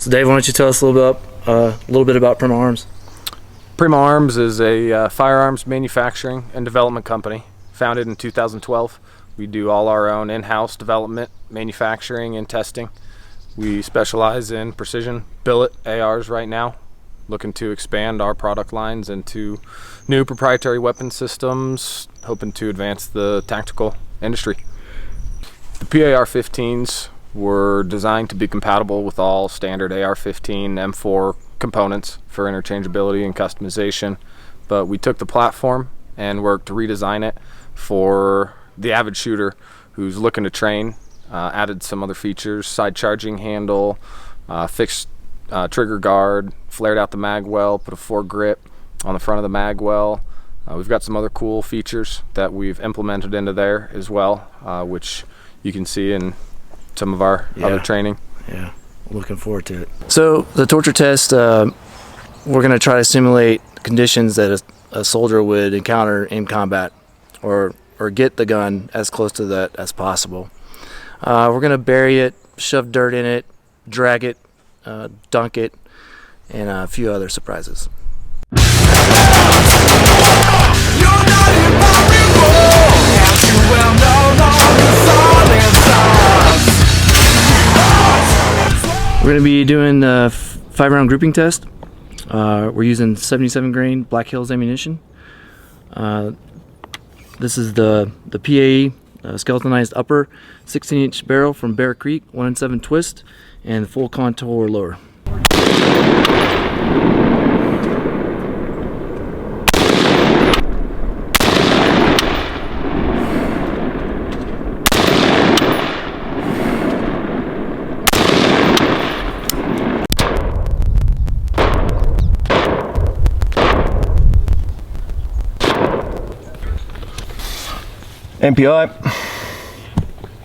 So Dave, why don't you tell us a little bit about Prema Arms? Prema Arms is a firearms manufacturing and development company founded in 2012. We do all our own in-house development, manufacturing, and testing. We specialize in precision billet ARs right now, looking to expand our product lines into new proprietary weapon systems, hoping to advance the tactical industry. The PAE AR-15s were designed to be compatible with all standard AR-15 M4 components for interchangeability and customization, but we took the platform and worked to redesign it for the avid shooter who's looking to train. Added some other features: side charging handle, fixed trigger guard, flared out the mag well, put a foregrip on the front of the mag well. We've got some other cool features that we've implemented into there as well, which you can see in some of our other training. Yeah, looking forward to it. So the torture test, we're going to try to simulate conditions that a soldier would encounter in combat, or get the gun as close to that as possible. We're going to bury it, shove dirt in it, drag it, dunk it, and a few other surprises. We're going to be doing a 5-round grouping test. We're using 77 grain Black Hills ammunition. This is the PAE skeletonized upper 16-inch barrel from Bear Creek, 1-in-7 twist, and full contour lower. MPI,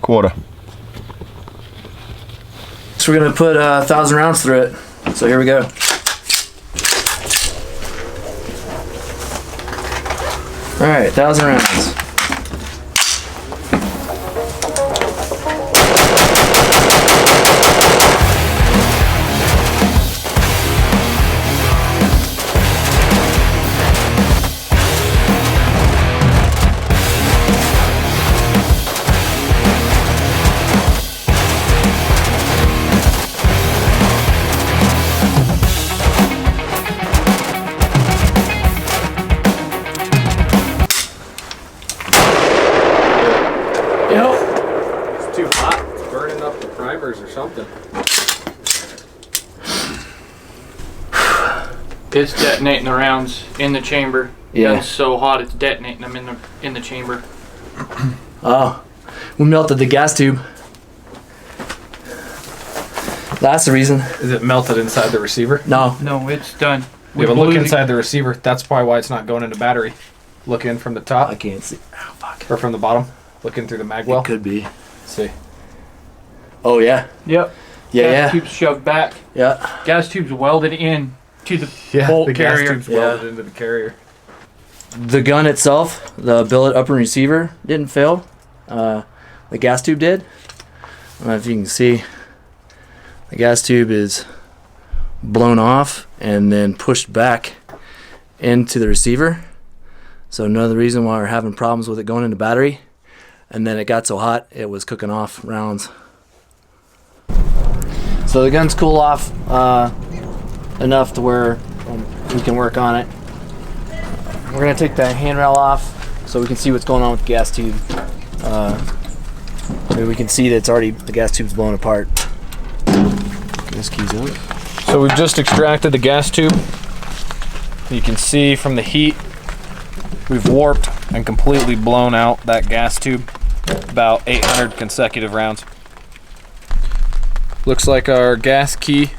quarter. So we're gonna put 1,000 rounds through it. So here we go. All right, 1,000 rounds. It's too hot. It's burning up the primers or something. It's detonating the rounds in the chamber. Yeah. It's so hot it's detonating them in the chamber. Oh, we melted the gas tube. That's the reason. Is it melted inside the receiver? No. No, it's done. We have a look inside the receiver. That's probably why it's not going into battery. Look in from the top. I can't see. Oh, fuck. Or from the bottom. Look in through the mag well. It could be. Let's see. Oh, yeah. Yep. Yeah, gas yeah. tube's shoved back. Yeah. Gas tube's welded in to the the bolt gas carrier. tube's welded into the carrier. The gun itself, the billet upper receiver, didn't fail. The gas tube did. I don't know if you can see. The gas tube is blown off and then pushed back into the receiver. So another reason why we're having problems with it going into battery. And then it got so hot it was cooking off rounds. So the gun's cool off enough to where we can work on it. We're gonna take the handrail off so we can see what's going on with the gas tube. Maybe we can see that the gas tube's blown apart. This key's up. So we've just extracted the gas tube. You can see from the heat, we've warped and completely blown out that gas tube. About 800 consecutive rounds. Looks like our gas key,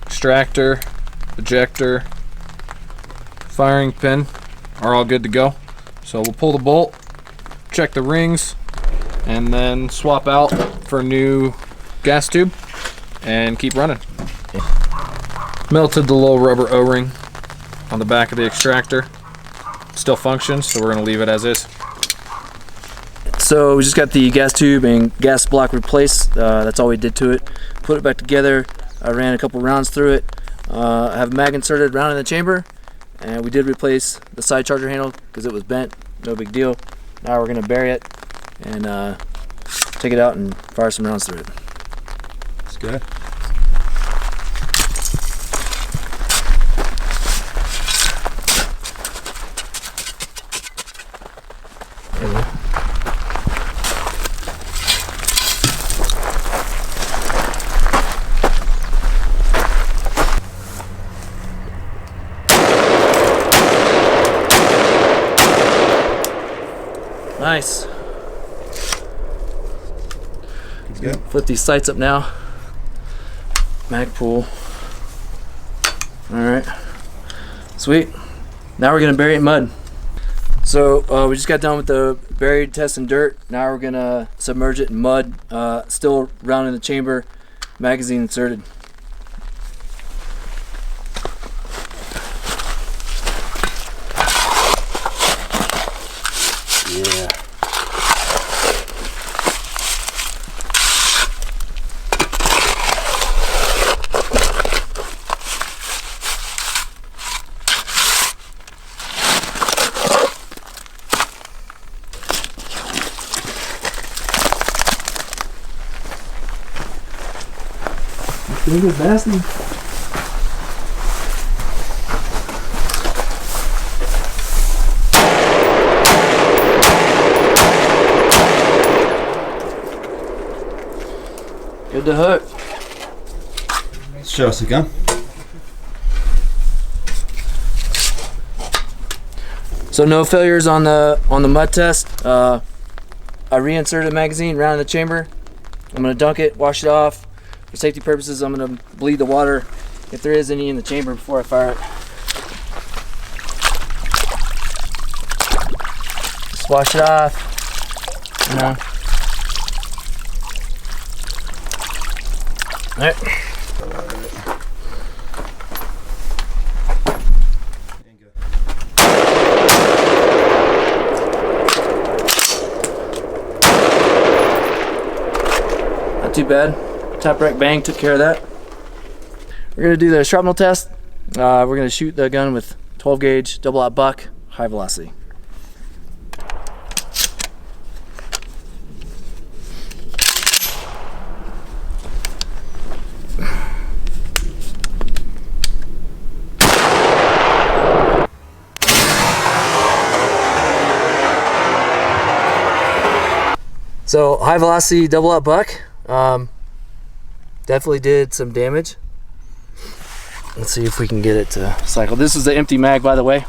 extractor, ejector, firing pin are all good to go. So we'll pull the bolt, check the rings, and then swap out for a new gas tube and keep running. Melted the little rubber O-ring on the back of the extractor. Still functions, so we're going to leave it as is. So we just got the gas tube and gas block replaced. That's all we did to it. Put it back together. I ran a couple rounds through it. I have a mag inserted round in the chamber, and we did replace the side charger handle because it was bent. No big deal. Now we're going to bury it and take it out and fire some rounds through it. Let's go. Nice. Go. Flip these sights up now. Mag pull. Alright. Sweet. Now we're going to bury it in mud. So we just got done with the buried test in dirt. Now we're going to submerge it in mud. Still round in the chamber. Magazine inserted. Yeah. Big as bastard. Good to hook. Show us the gun. So no failures on the mud test. I reinserted the magazine round in the chamber. I'm gonna dunk it, wash it off. For safety purposes, I'm gonna bleed the water if there is any in the chamber before I fire it. Just wash it off. You know. All right. Not too bad. Top rack bang took care of that. We're gonna do the shrapnel test. We're gonna shoot the gun with 12 gauge double-aught buck, high velocity. So high velocity double-aught buck. Definitely did some damage. Let's see if we can get it to cycle. This is the empty mag, by the way.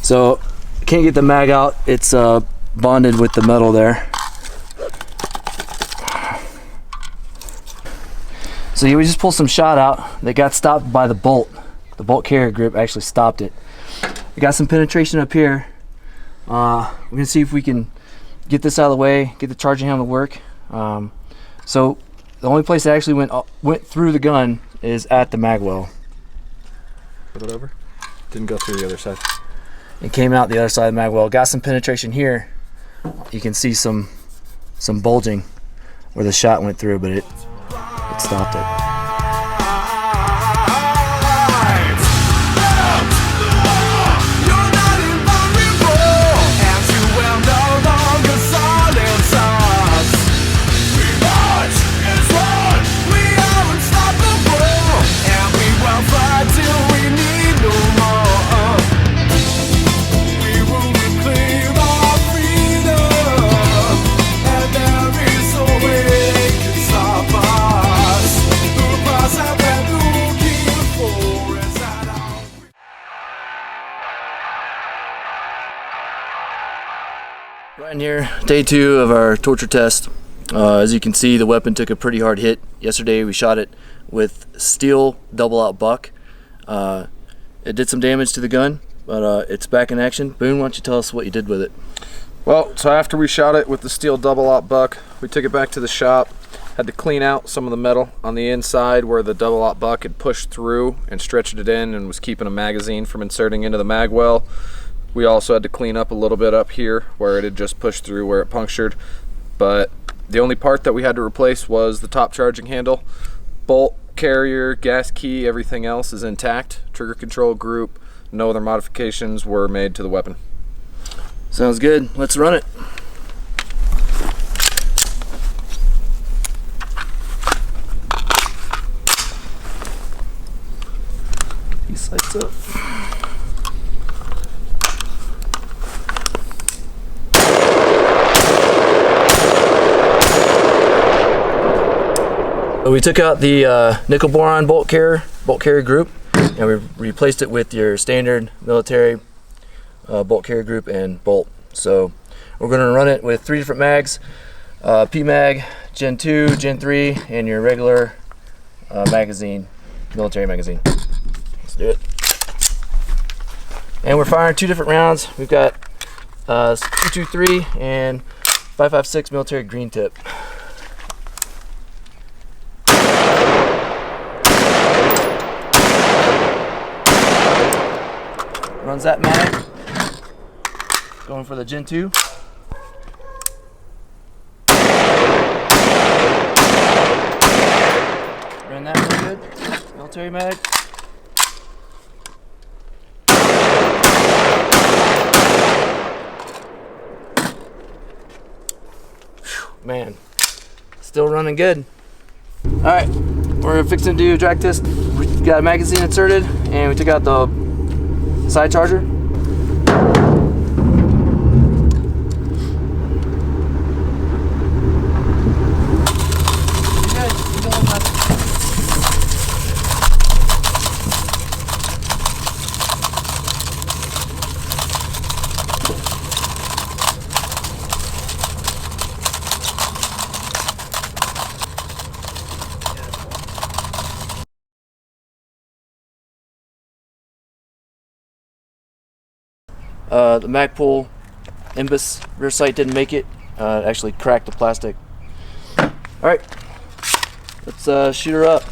So can't get the mag out. It's bonded with the metal there. So we just pulled some shot out. They got stopped by the bolt. The bolt carrier grip actually stopped it. We got some penetration up here. We're gonna see if we can get this out of the way, get the charging handle to work. So the only place that actually went through the gun is at the mag well. Flip it over. Didn't go through the other side. It came out the other side of the mag well. Got some penetration here. You can see some bulging where the shot went through, but it stopped it. Right in here, day 2 of our torture test. As you can see, the weapon took a pretty hard hit. Yesterday we shot it with steel double-aught buck. It did some damage to the gun, but it's back in action. Boone, why don't you tell us what you did with it? Well, so after we shot it with the steel double-aught buck, we took it back to the shop, had to clean out some of the metal on the inside where the double-aught buck had pushed through and stretched it in and was keeping a magazine from inserting into the mag well. We also had to clean up a little bit up here where it had just pushed through where it punctured, but the only part that we had to replace was the top charging handle. Bolt, carrier, gas key, everything else is intact. Trigger control group, no other modifications were made to the weapon. Sounds good. Let's run it. These lights up. We took out the nickel boron bolt carrier group, and we replaced it with your standard military bolt carrier group and bolt. So we're going to run it with 3 different mags, PMag, Gen 2, Gen 3, and your regular magazine, military magazine. Let's do it. And we're firing 2 different rounds. We've got 223 and 5.56 military green tip. Runs that mag. Going for the Gen 2. Ran that real good. Military mag. Whew, man, still running good. All right, we're fixing to do a drag test. We got a magazine inserted, and we took out the side charger. The Magpul Imbus rear sight didn't make it. It actually cracked the plastic. Alright, let's shoot her up.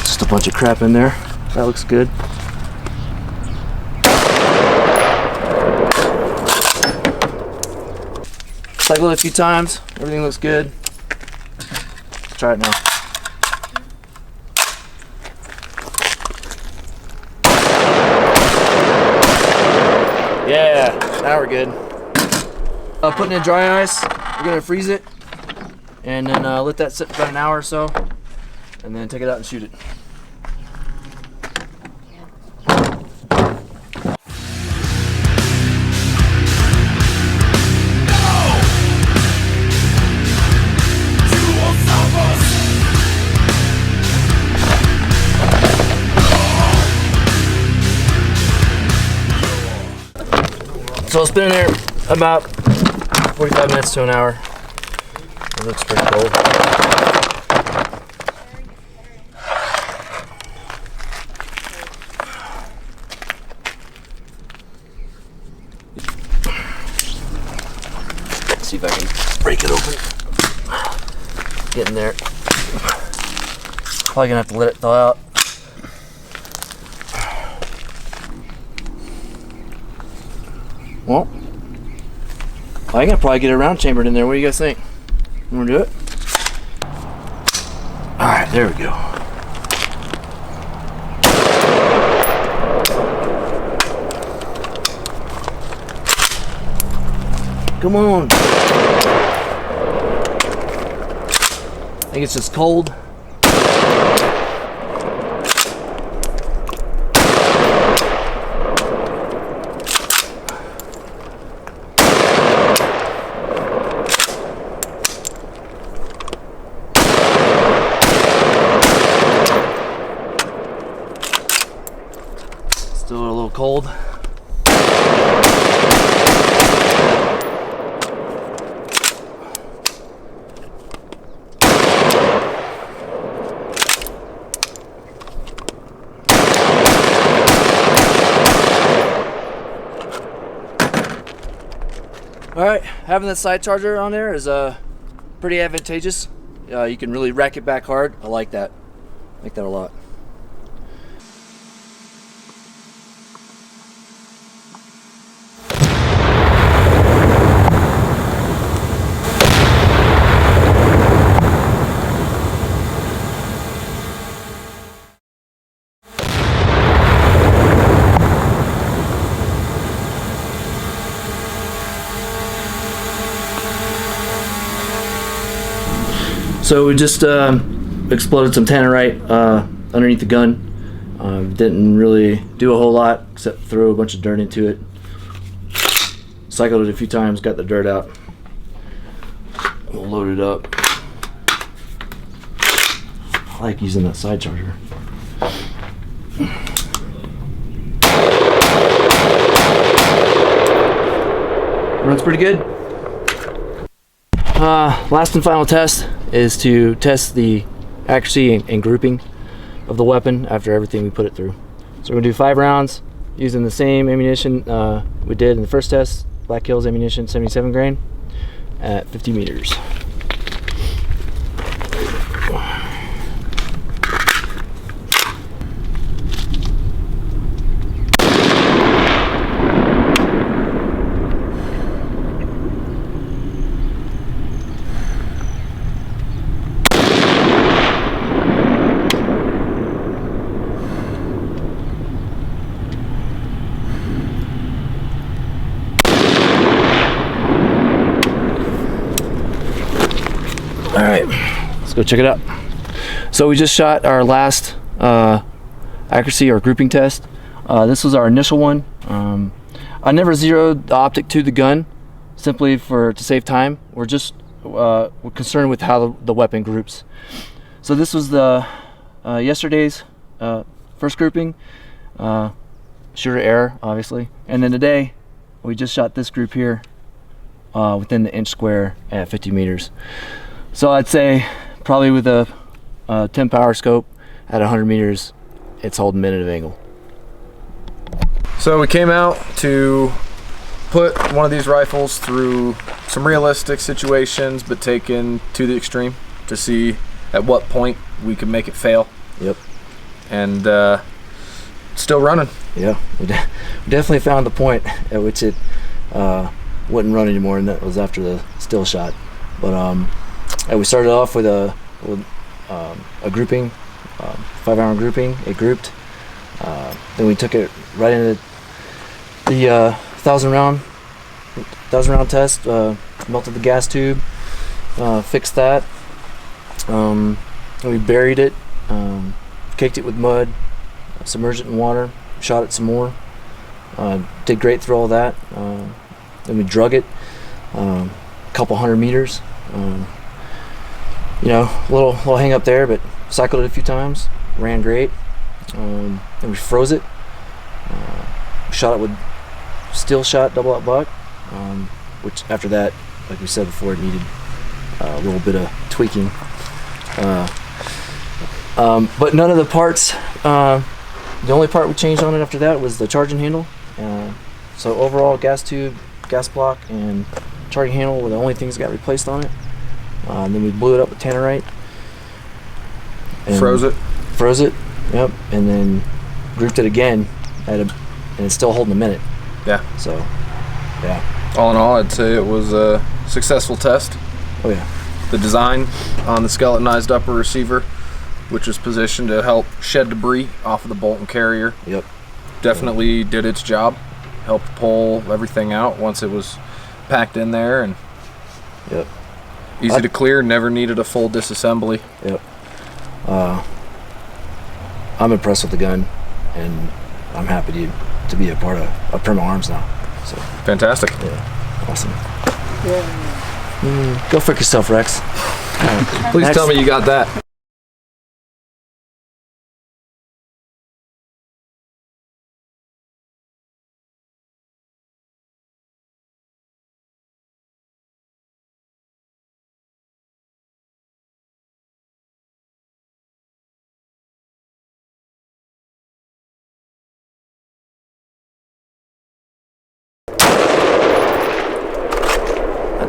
Just a bunch of crap in there. That looks good. Cycle it a few times, everything looks good. Let's try it now. Yeah, now we're good. Putting in dry ice, we're gonna freeze it, and then let that sit for about an hour or so, and then take it out and shoot it. So it's been in there about 45 minutes to an hour. It looks pretty cold. Let's see if I can break it open. Get in there. Probably gonna have to let it thaw out. Well, I can probably get it round chambered in there. What do you guys think? You wanna do it? Alright, there we go. Come on. I think it's just cold. Still a little cold. All right, having that side charger on there is pretty advantageous. You can really rack it back hard. I like that. I like that a lot. So we just exploded some tannerite underneath the gun. Didn't really do a whole lot except throw a bunch of dirt into it. Cycled it a few times, got the dirt out. We'll load it up. I like using that side charger. Runs pretty good. Last and final test is to test the accuracy and grouping of the weapon after everything we put it through. So we're gonna do 5 rounds using the same ammunition we did in the first test, Black Hills ammunition, 77 grain at 50 meters. All right, let's go check it out. So we just shot our last accuracy or grouping test. This was our initial one. I never zeroed the optic to the gun simply to save time. We're concerned with how the weapon groups. So this was the yesterday's first grouping, shooter error obviously, and then today we just shot this group here within the inch square at 50 meters. So I'd say probably with a 10 power scope at 100 meters, it's holding minute of angle. So we came out to put one of these rifles through some realistic situations, but taken to the extreme to see at what point we could make it fail. Yep. And still running. Yeah, we definitely found the point at which it wouldn't run anymore, and that was after the still shot. But we started off with a grouping, 5-hour grouping. It grouped. Then we took it right into the 1,000 round test. Melted the gas tube, fixed that. And we buried it, caked it with mud, submerged it in water, shot it some more. Did great through all that. Then we drug it a couple 100 meters. You know, little hang up there, but cycled it a few times, ran great. Then we froze it. We shot it with steel shot double out buck, which after that, like we said before, it needed a little bit of tweaking. But none of the parts, the only part we changed on it after that was the charging handle. So overall, gas tube, gas block, and charging handle were the only things that got replaced on it. Then we blew it up with tannerite. Froze it. Yep. And then grouped it again and it's still holding a minute. Yeah. So, yeah. All in all, I'd say it was a successful test. Oh yeah. The design on the skeletonized upper receiver, which is positioned to help shed debris off of the bolt and carrier. Yep. Definitely did its job. Helped pull everything out once it was packed in there, and yep. Easy to clear, never needed a full disassembly. Yep. I'm impressed with the gun, and I'm happy to be a part of Prema Arms now. So fantastic. Yeah, awesome. Yeah. Go frick yourself, Rex. Please Next. tell me you got that.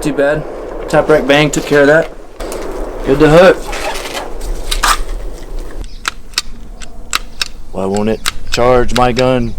not too bad. Tap rack bang took care of that. Good to hook. Why won't it charge my gun?